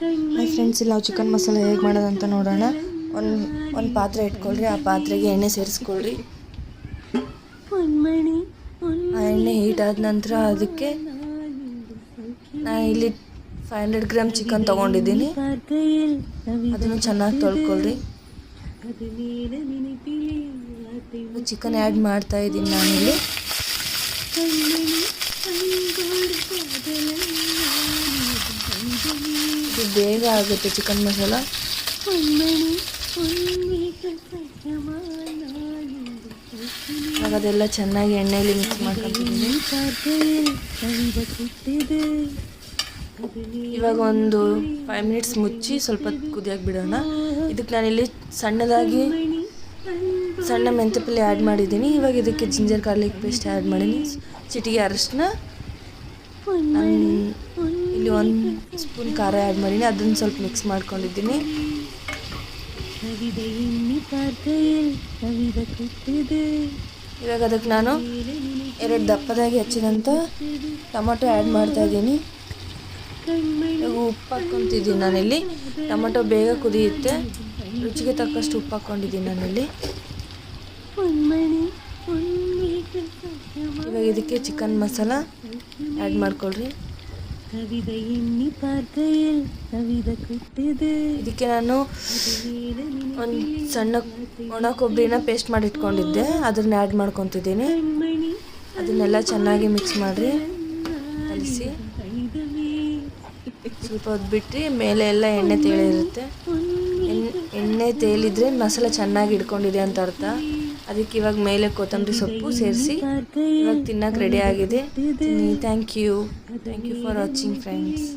Hi friends, ಇಲ್ಲಿ ನಾವು chicken ಮಸಾಲೆ ಹೇಗೆ ಮಾಡೋದಂತ ನೋಡೋಣ. ಒಂದು ಪಾತ್ರೆ ಇಟ್ಕೊಳ್ರಿ. ಆ ಪಾತ್ರೆಗೆ ಎಣ್ಣೆ ಸೇರಿಸ್ಕೊಳ್ರಿ. ಆ ಎಣ್ಣೆ ಹೀಟ್ ಆದ ನಂತರ ಅದಕ್ಕೆ ನಾನು ಇಲ್ಲಿ 500 ಗ್ರಾಮ್ ಚಿಕನ್ ತೊಗೊಂಡಿದ್ದೀನಿ. ಅದನ್ನು ಚೆನ್ನಾಗಿ ತೊಳ್ಕೊಳ್ರಿ. ಚಿಕನ್ ಆ್ಯಡ್ ಮಾಡ್ತಾ ಇದ್ದೀನಿ ನಾನಿಲ್ಲಿ. ಇದು ಬೇಗ ಆಗುತ್ತೆ ಚಿಕನ್ ಮಸಾಲ. ಇವಾಗ ಅದೆಲ್ಲ ಚೆನ್ನಾಗಿ ಎಣ್ಣೆಯಲ್ಲಿ ಮಿಕ್ಸ್ ಮಾಡ್ಕೊತಿದ್ದೀನಿ. ಇವಾಗ ಒಂದು 5 ಮಿನಿಟ್ಸ್ ಮುಚ್ಚಿ ಸ್ವಲ್ಪ ಕುದಿಯಾಗಿ ಬಿಡೋಣ. ಇದಕ್ಕೆ ನಾನಿಲ್ಲಿ ಸಣ್ಣ ಮೆಂತ್ಯಪಲ್ಲೆ ಆ್ಯಡ್ ಮಾಡಿದ್ದೀನಿ. ಇವಾಗ ಇದಕ್ಕೆ ಜಿಂಜರ್ ಗಾರ್ಲಿಕ್ ಪೇಸ್ಟ್ ಆ್ಯಡ್ ಮಾಡೀನಿ. ಚಿಟಿಗೆ ಅರಶಿನ, ನಾನು ಇಲ್ಲಿ 1 ಸ್ಪೂನ್ ಖಾರ ಆ್ಯಡ್ ಮಾಡೀನಿ. ಅದನ್ನು ಸ್ವಲ್ಪ ಮಿಕ್ಸ್ ಮಾಡ್ಕೊಂಡಿದ್ದೀನಿ. ಇವಾಗ ಅದಕ್ಕೆ ನಾನು 2 ದಪ್ಪದಾಗಿ ಹೆಚ್ಚಿದಂಥ ಟೊಮೊಟೊ ಆ್ಯಡ್ ಮಾಡ್ತಾಯಿದ್ದೀನಿ. ಇವಾಗ ಉಪ್ಪು ಹಾಕ್ಕೊತಿದ್ದೀನಿ ನಾನಿಲ್ಲಿ. ಟೊಮೊಟೊ ಬೇಗ ಕುದಿಯುತ್ತೆ. ರುಚಿಗೆ ತಕ್ಕಷ್ಟು ಉಪ್ಪು ಹಾಕ್ಕೊಂಡಿದ್ದೀನಿ ನಾನಿಲ್ಲಿ. ಇವಾಗ ಇದಕ್ಕೆ ಚಿಕನ್ ಮಸಾಲ ಆ್ಯಡ್ ಮಾಡ್ಕೊಳ್ರಿ. ಇದಕ್ಕೆ ನಾನು ಒಂದು ಸಣ್ಣ ಒಣ ಕೊಬ್ಬರಿನ ಪೇಸ್ಟ್ ಮಾಡಿ ಇಟ್ಕೊಂಡಿದ್ದೆ, ಅದನ್ನ ಆ್ಯಡ್ ಮಾಡ್ಕೊತಿದ್ದೀನಿ. ಅದನ್ನೆಲ್ಲ ಚೆನ್ನಾಗಿ ಮಿಕ್ಸ್ ಮಾಡಿರಿ, ಕಲಿಸಿ. ಸ್ವಲ್ಪ ಹೊತ್ತು ಬಿಟ್ಟು ಮೇಲೆ ಎಲ್ಲ ಎಣ್ಣೆ ತೇಲಿರುತ್ತೆ. ಎಣ್ಣೆ ತೇಲಿದ್ರೆ ಮಸಾಲೆ ಚೆನ್ನಾಗಿ ಹಿಡ್ಕೊಂಡಿದೆ ಅಂತ ಅರ್ಥ. ಅದಕ್ಕೆ ಇವಾಗ ಮೇಲೆ ಕೊತ್ತಂಬರಿ ಸೊಪ್ಪು ಸೇರಿಸಿ ಇವಾಗ ತಿನ್ನಕ್ಕೆ ರೆಡಿ ಆಗಿದೆ. Thank you for watching friends.